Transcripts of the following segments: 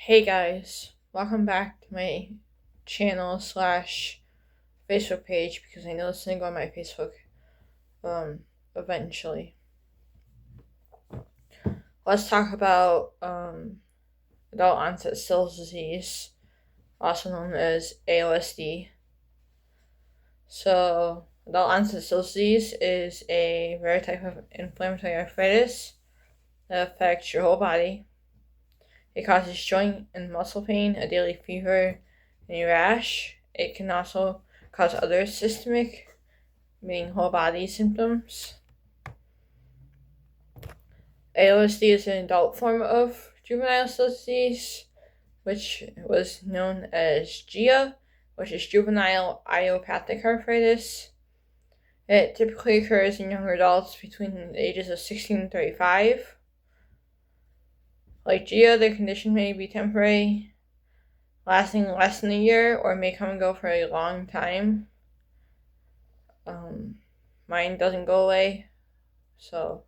Hey guys, welcome back to my channel slash Facebook page because I know it's gonna go on my Facebook eventually. Let's talk about adult onset Still's disease, also known as AOSD. So adult onset Still's disease is a rare type of inflammatory arthritis that affects your whole body. It causes joint and muscle pain, a daily fever, and a rash. It can also cause other systemic, meaning whole body symptoms. AOSD is an adult form of juvenile Still's disease, which was known as GIA, which is juvenile idiopathic arthritis. It typically occurs in younger adults between the ages of 16 and 35. Like GIA, the condition may be temporary, lasting less than a year, or may come and go for a long time. Mine doesn't go away, so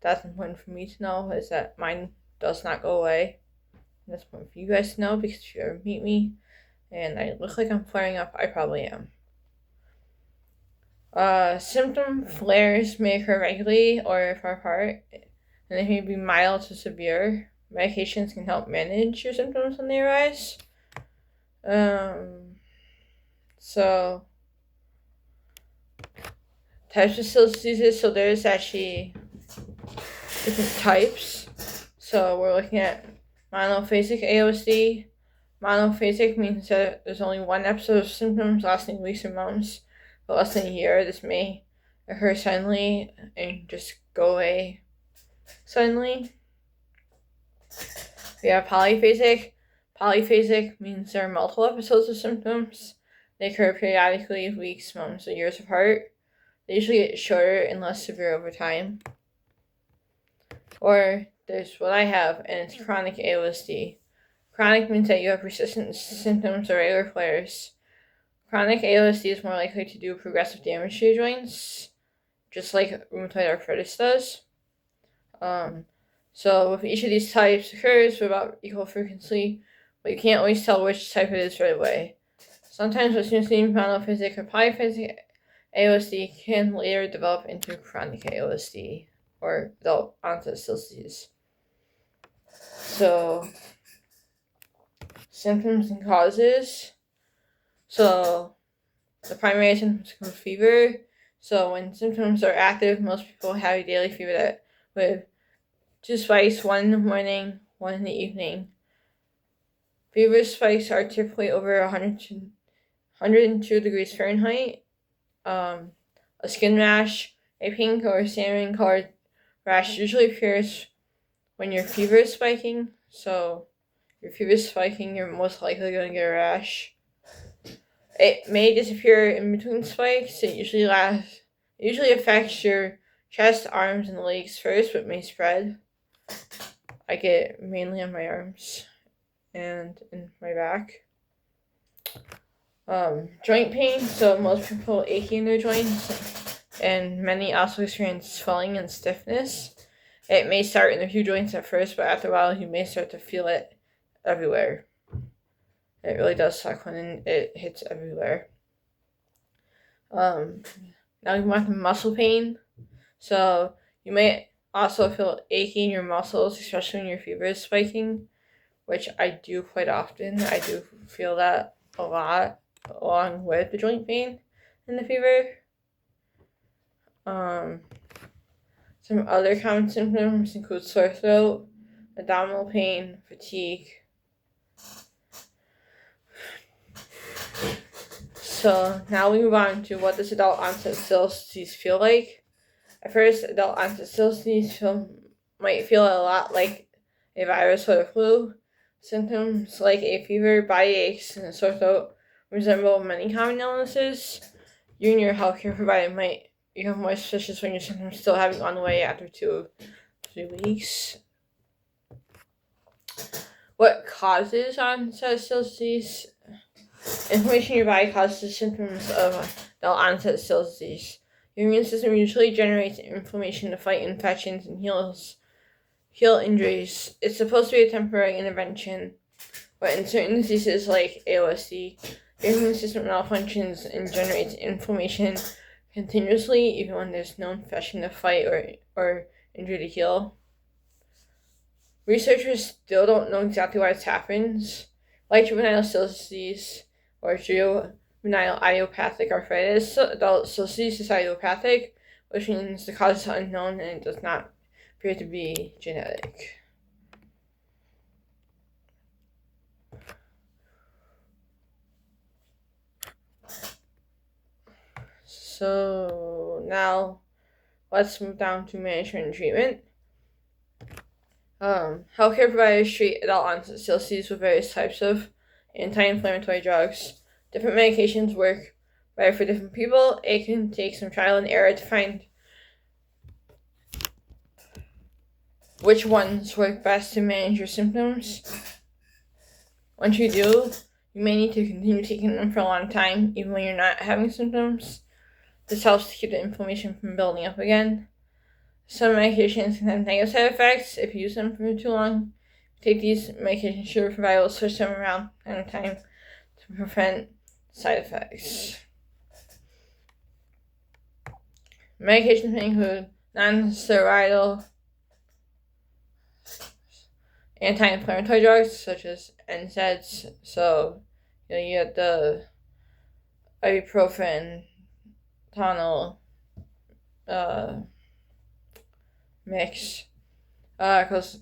that's important for me to know, is that mine does not go away. And that's important for you guys to know, because if you ever meet me and I look like I'm flaring up, I probably am. Symptom flares may occur regularly or far apart, and they may be mild to severe. Medications can help manage your symptoms when they arise. So types of Still's diseases. So there's actually different types. So we're looking at monophasic AOSD. Monophasic means that there's only one episode of symptoms lasting weeks or months, but less than a year. This may occur suddenly and just go away suddenly. We have polyphasic. Polyphasic means there are multiple episodes of symptoms. They occur periodically, weeks, months, or years apart. They usually get shorter and less severe over time. Or there's what I have, and it's chronic AOSD. Chronic means that you have persistent symptoms or regular flares. Chronic AOSD is more likely to do progressive damage to your joints, just like rheumatoid arthritis does. So with each of these types occurs with about equal frequency, but you can't always tell which type it is right away. Sometimes what seems to be monophasic or polyphasic AOSD can later develop into chronic AOSD, or adult onset Still's disease. So, symptoms and causes. So, the primary symptoms include fever. So, when symptoms are active, most people have a daily fever that with 2 spikes, 1 in the morning, 1 in the evening. Fever spikes are typically over 102 degrees Fahrenheit. A skin rash, a pink or salmon colored rash usually appears when your fever is spiking. So, if your fever is spiking, you're most likely going to get a rash. It may disappear in between spikes. It usually affects your chest, arms, and legs first, but may spread. I get it mainly on my arms and in my back. Joint pain. So most people aching in their joints, and many also experience swelling and stiffness. It may start in a few joints at first, but after a while you may start to feel it everywhere. It really does suck when it hits everywhere. Now we want the muscle pain. So you may also feel achy in your muscles, especially when your fever is spiking, which I do quite often. I do feel that a lot, along with the joint pain and the fever. Some other common symptoms include sore throat, abdominal pain, fatigue. So now we move on to what does adult onset Still's disease feel like. At first, adult onset Still's disease might feel a lot like a virus or the flu. Symptoms like a fever, body aches, and a sore throat resemble many common illnesses. You and your healthcare provider might become more suspicious when your symptoms still haven't gone away after 2 or 3 weeks. What causes onset Still's disease? Inflammation in your body causes the symptoms of adult onset Still's disease. Your immune system usually generates inflammation to fight infections and heals heal injuries. It's supposed to be a temporary intervention, but in certain diseases like AOSD, the immune system malfunctions and generates inflammation continuously, even when there's no infection to fight or injury to heal. Researchers still don't know exactly why this happens. Like juvenile Still's disease or juvenile idiopathic arthritis, adult Still's disease is idiopathic, which means the cause is unknown and it does not appear to be genetic. So now let's move down to management and treatment. Healthcare providers treat adult onset Still's disease with various types of anti-inflammatory drugs. Different medications work better for different people. It can take some trial and error to find which ones work best to manage your symptoms. Once you do, you may need to continue taking them for a long time, even when you're not having symptoms. This helps to keep the inflammation from building up again. Some medications can have negative side effects if you use them for too long. Take these medications should provide will switch them around time to time to prevent side effects. Medications may include non-steroidal anti-inflammatory drugs such as NSAIDs. So you get the ibuprofen, Tylenol mix. Because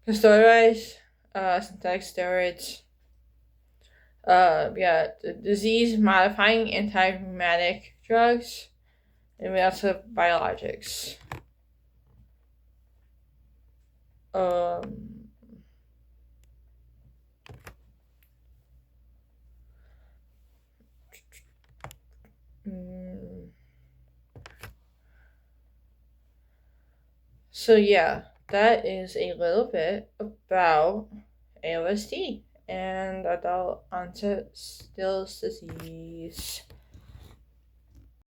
steroids, synthetic steroids. The disease-modifying anti-rheumatic drugs, and we also have biologics. So yeah, that is a little bit about AOSD and adult onset Still's disease.